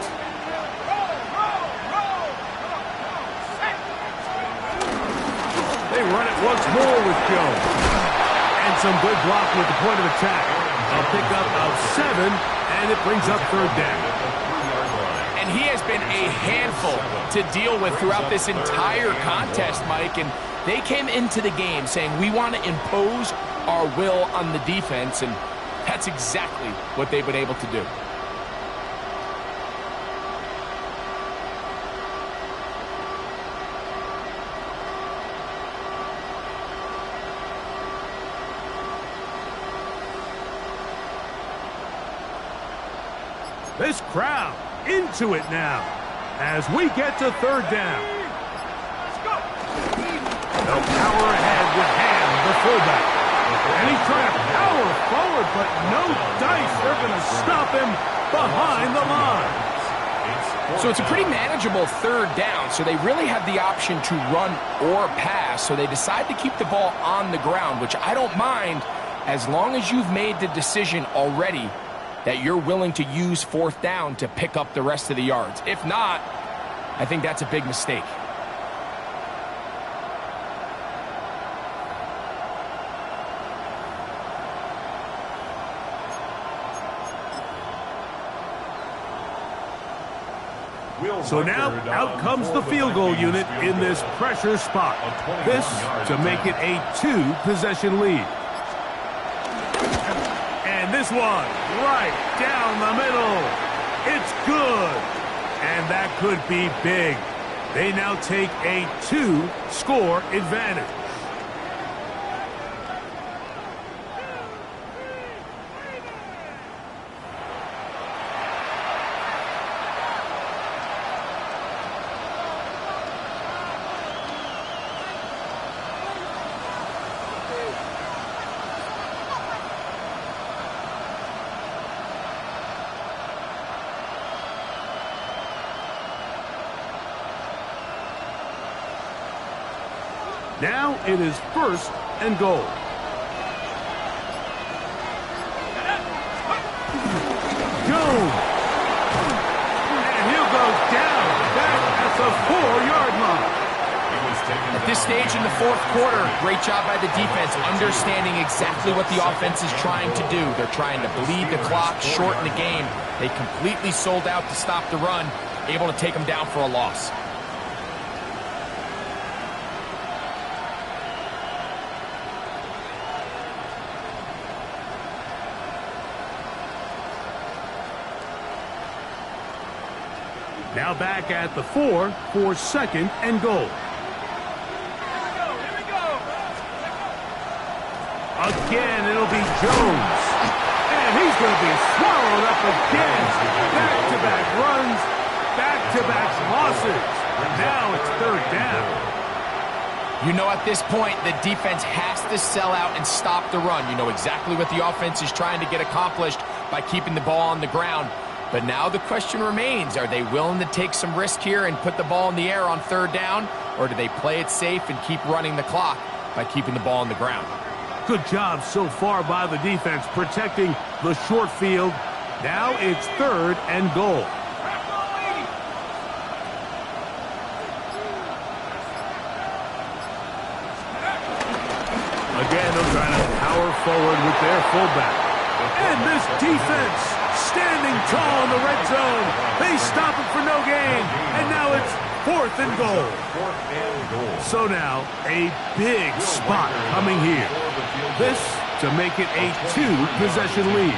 They run it once more with Jones. And some good blocking at the point of attack. A pickup of 7, and it brings up 3rd down. And he has been a handful to deal with throughout this entire contest, Mike. And they came into the game saying, we want to impose our will on the defense, and that's exactly what they've been able to do. This crowd into it now as we get to 3rd down. They'll power ahead with Ham, the fullback. And he's trying to power forward, but no dice. They're going to stop him behind the line. So it's a pretty manageable 3rd down, so they really have the option to run or pass, so they decide to keep the ball on the ground, which I don't mind as long as you've made the decision already that you're willing to use 4th down to pick up the rest of the yards. If not, I think that's a big mistake. So now, out comes the field goal unit in this pressure spot. This to make it a 2-possession lead. And this one, right down the middle. It's good. And that could be big. They now take a 2-score advantage. Now it is 1st and goal. Jones. And he'll go down back at the 4-yard line. At this stage in the 4th quarter, great job by the defense, understanding exactly what the offense is trying to do. They're trying to bleed the clock, shorten the game. They completely sold out to stop the run, able to take them down for a loss. Now back at the 4 for 2nd and goal. Again, it'll be Jones. And he's going to be swallowed up again. Back-to-back runs, back-to-back losses. Now it's 3rd down. You know, at this point, the defense has to sell out and stop the run. You know exactly what the offense is trying to get accomplished by keeping the ball on the ground. But now the question remains, are they willing to take some risk here and put the ball in the air on 3rd down? Or do they play it safe and keep running the clock by keeping the ball on the ground? Good job so far by the defense protecting the short field. Now it's 3rd and goal. Again, they're trying to power forward with their fullback. And this defense standing tall in the red zone. They stop it for no gain. And now it's 4th and goal. So now a big spot coming here. This to make it a 2-possession lead.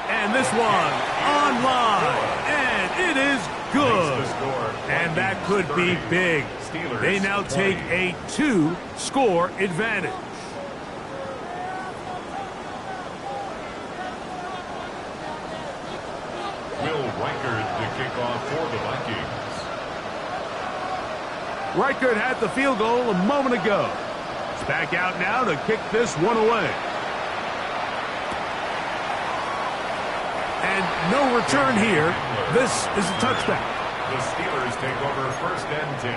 And this one online. And it is good. And that could be big. They now take a 2-score advantage. The kickoff for the Vikings. Reichert had the field goal a moment ago. He's back out now to kick this one away. And no return here. This is a touchdown. The Steelers take over 1st and 10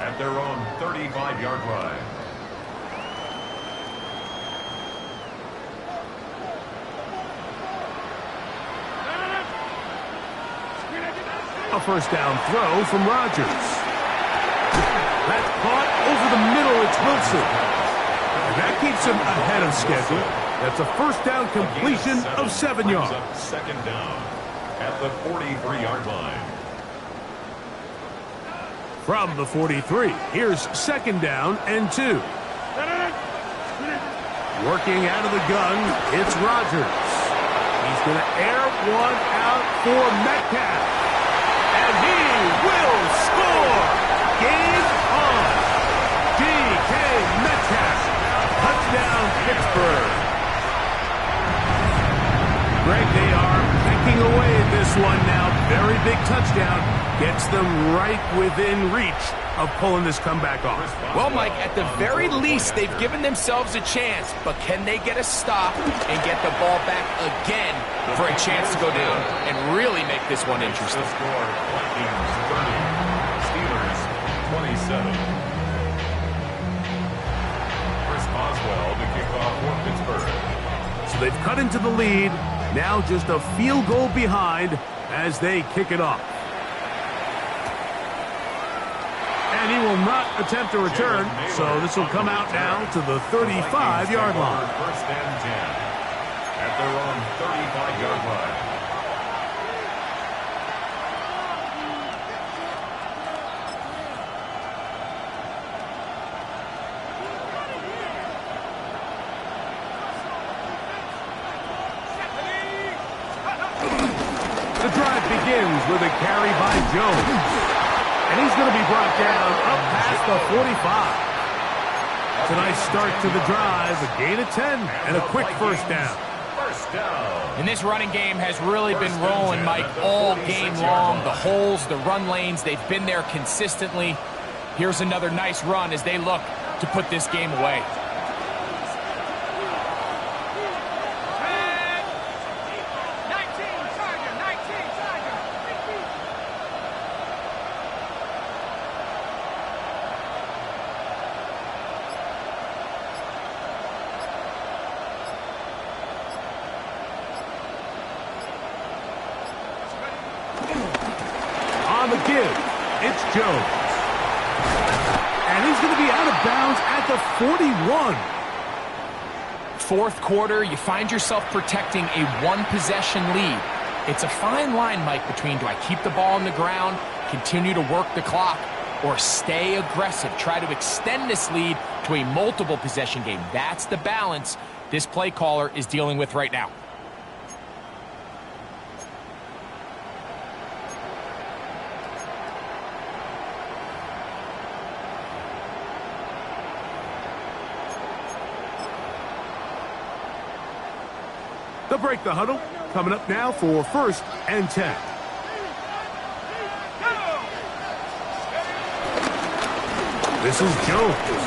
at their own 35-yard line. A 1st down throw from Rodgers. That's caught over the middle. It's Wilson. And that keeps him ahead of schedule. That's a 1st down completion of 7 yards. 2nd down at the 43-yard line. From the 43, here's 2nd down and 2. Working out of the gun, it's Rodgers. He's going to air one out for Metcalf. And he will score! Game on! DK Metcalf. Touchdown, Pittsburgh. Greg, they are picking away at this one now. Very big touchdown. Gets them right within reach of pulling this comeback off. Well, Mike, at the very least, they've given themselves a chance. But can they get a stop and get the ball back again for a chance to go down and really make this one interesting? The score, Vikings 30, Steelers 27. Chris Boswell to kick off for Pittsburgh. So they've cut into the lead. Now just a field goal behind as they kick it off. And he will not attempt a return, so this will come out now to the 35-yard line. 1st and 10 at their own 35-yard line. The drive begins with a carry by Jones. And he's going to be brought down up past the 45. It's a nice start to the drive, a gain of 10, and a quick 1st down. And this running game has really been rolling, Mike, all game long. The holes, the run lanes, they've been there consistently. Here's another nice run as they look to put this game away. the give. It's Jones. And he's going to be out of bounds at the 41. Fourth quarter, you find yourself protecting a one-possession lead. It's a fine line, Mike, between do I keep the ball on the ground, continue to work the clock, or stay aggressive, try to extend this lead to a multiple possession game. That's the balance this play caller is dealing with right now. They'll break the huddle. Coming up now for 1st and 10. This is Jones.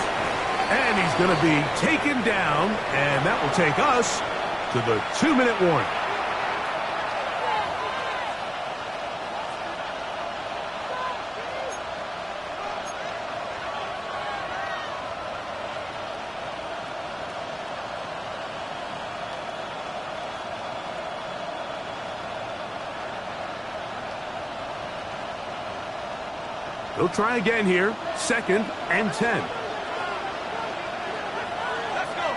And he's going to be taken down, and that will take us to the 2-minute warning. They'll try again here. 2nd and 10. Let's go.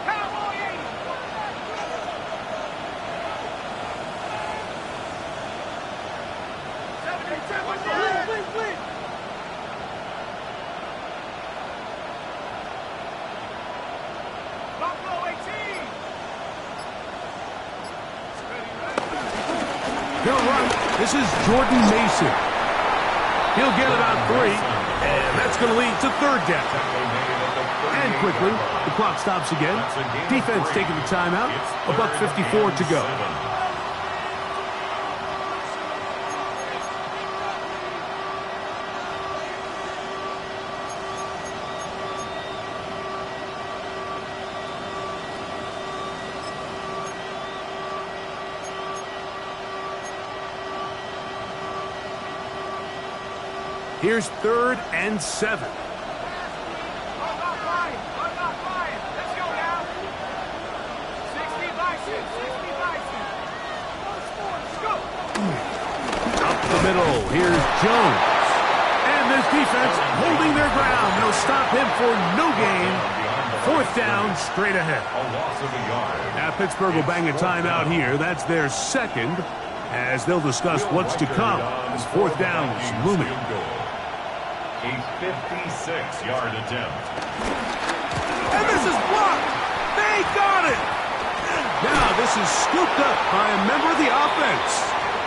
Cowboys! Buffalo 18. He'll run. This is Jordan Mason. He'll get it on 3, and that's going to lead to 3rd down. And quickly, the clock stops again. Defense taking the timeout. $1:54 to go. Here's 3rd and 7. Let's go now. 60 Bison. 60 Bison. Let's go. Up the middle. Here's Jones. And this defense holding their ground. They'll stop him for no gain. 4th down, straight ahead. A loss of a yard. Now Pittsburgh will bang a timeout here. That's their 2nd, as they'll discuss what's to come. This 4th down is looming. A 56-yard attempt. And this is blocked. They got it. Now this is scooped up by a member of the offense.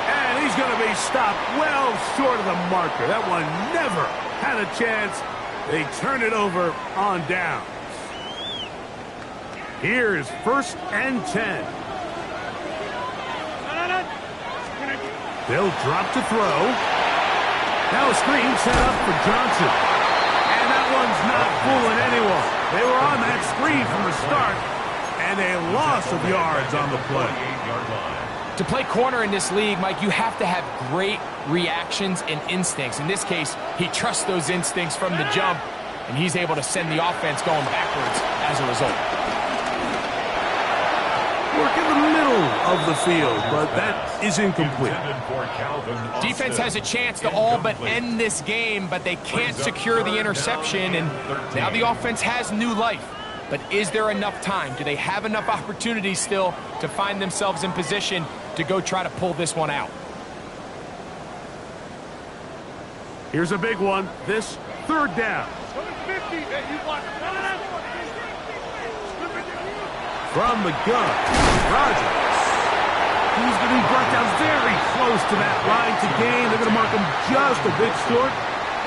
And he's going to be stopped well short of the marker. That one never had a chance. They turn it over on downs. Here's 1st and 10. They'll drop to throw. Now a screen set up for Johnson. And that one's not fooling anyone. They were on that screen from the start, and a loss of yards on the play. To play corner in this league, Mike, you have to have great reactions and instincts. In this case, he trusts those instincts from the jump, and he's able to send the offense going backwards as a result. Work in the middle of the field, but that is incomplete. Defense has a chance to all but end this game, but they can't secure the interception, and now the offense has new life. But is there enough time? Do they have enough opportunities still to find themselves in position to go try to pull this one out? Here's a big one. This 3rd down. From the gun, Rodgers. He's going to be brought down very close to that line to gain. They're going to mark him just a bit short.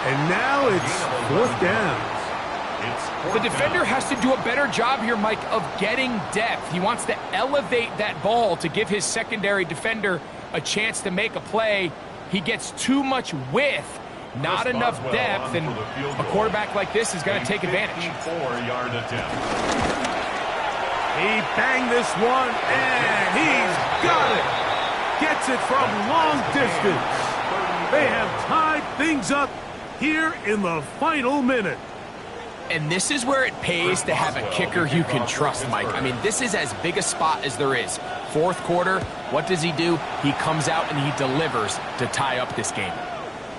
And now it's 4th down. The defender has to do a better job here, Mike, of getting depth. He wants to elevate that ball to give his secondary defender a chance to make a play. He gets too much width, not enough depth, and a quarterback like this is going to take advantage. 4-yard attempt. He banged this one, and he's got it. Gets it from long distance. They have tied things up here in the final minute. And this is where it pays to have a kicker you can trust, Mike. I mean, this is as big a spot as there is. Fourth quarter, what does he do? He comes out and he delivers to tie up this game.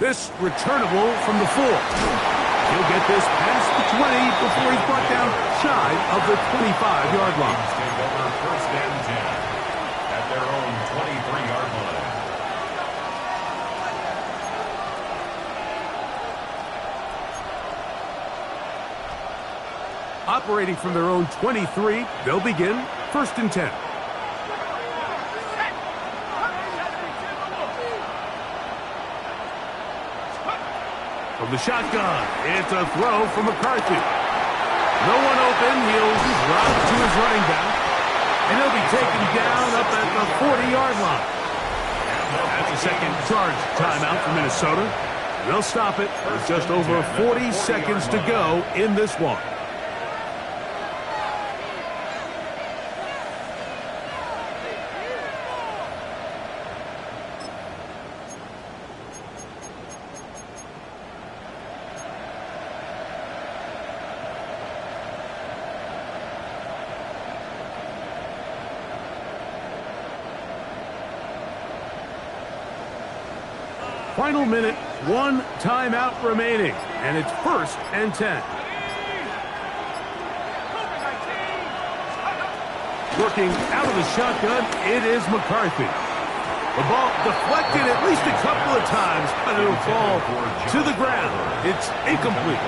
This returnable from the 4. He'll get this past the 20 before he's brought down shy of the 25-yard line. Take over first and 10 at their own 23-yard line. Operating from their own 23, they'll begin first and 10. From the shotgun, it's a throw from McCarthy. No one open, he'll drop to his running back, and he'll be taken down up at the 40-yard line. That's a second charge timeout for Minnesota. They'll stop it with just over 40 seconds to go in this one. Final minute, 1 timeout remaining, and it's first and 10. Working out of the shotgun, it is McCarthy. The ball deflected at least a couple of times, but it'll fall to the ground. It's incomplete.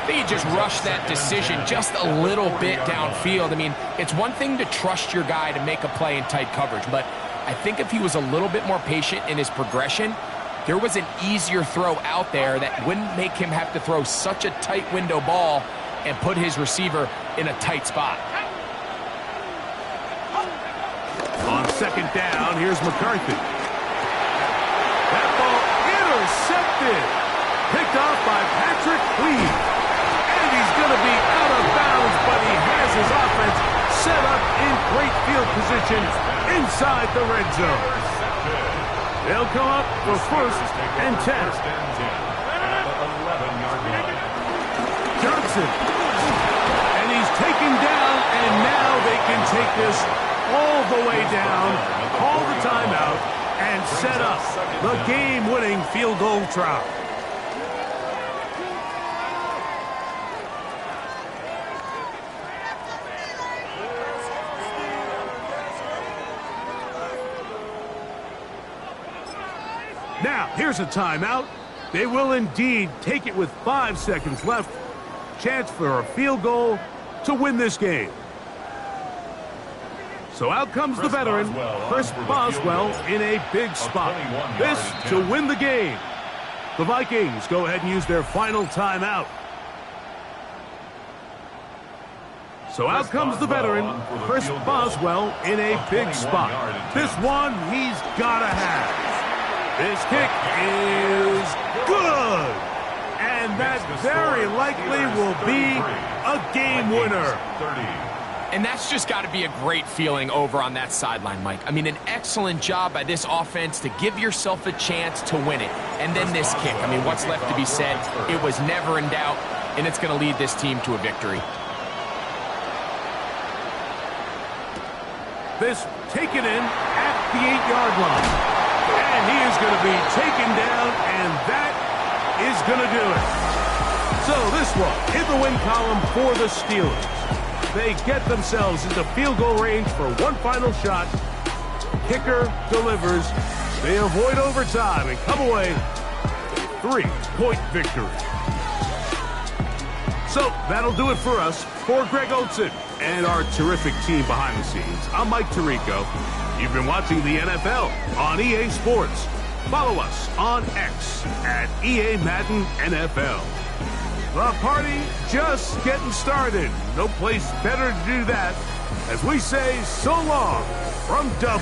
He just rushed that decision just a little bit downfield. I mean, it's one thing to trust your guy to make a play in tight coverage, but I think if he was a little bit more patient in his progression, there was an easier throw out there that wouldn't make him have to throw such a tight window ball and put his receiver in a tight spot. On second down, here's McCarthy. That ball intercepted. Picked off by Patrick Cleave. And he's going to be out of bounds, but he has his offense set up in great field position inside the red zone. They'll come up for first and 10. Johnson. And he's taken down, and now they can take this all the way down, call the timeout, and set up the game-winning field goal try. Now, here's a timeout. They will indeed take it with 5 seconds left. Chance for a field goal to win this game. So out comes the veteran, Chris Boswell, in a big spot. This to win the game. The Vikings go ahead and use their final timeout. So out comes the veteran, Chris Boswell, in a big spot. This one he's got to have. This kick is good. And that very likely will be a game winner. And that's just got to be a great feeling over on that sideline, Mike. I mean, an excellent job by this offense to give yourself a chance to win it. And then this kick. I mean, what's left to be said? It was never in doubt, and it's going to lead this team to a victory. This taken in at the 8-yard line. And he is going to be taken down, and that is going to do it. So this one in the win column for the Steelers. They get themselves into field goal range for one final shot. Kicker delivers. They avoid overtime and come away with a 3-point victory. So that'll do it for us. For Greg Olsen and our terrific team behind the scenes, I'm Mike Tirico. You've been watching the NFL on EA Sports. Follow us on X at EA Madden NFL. The party just getting started. No place better to do that as we say so long from Dublin.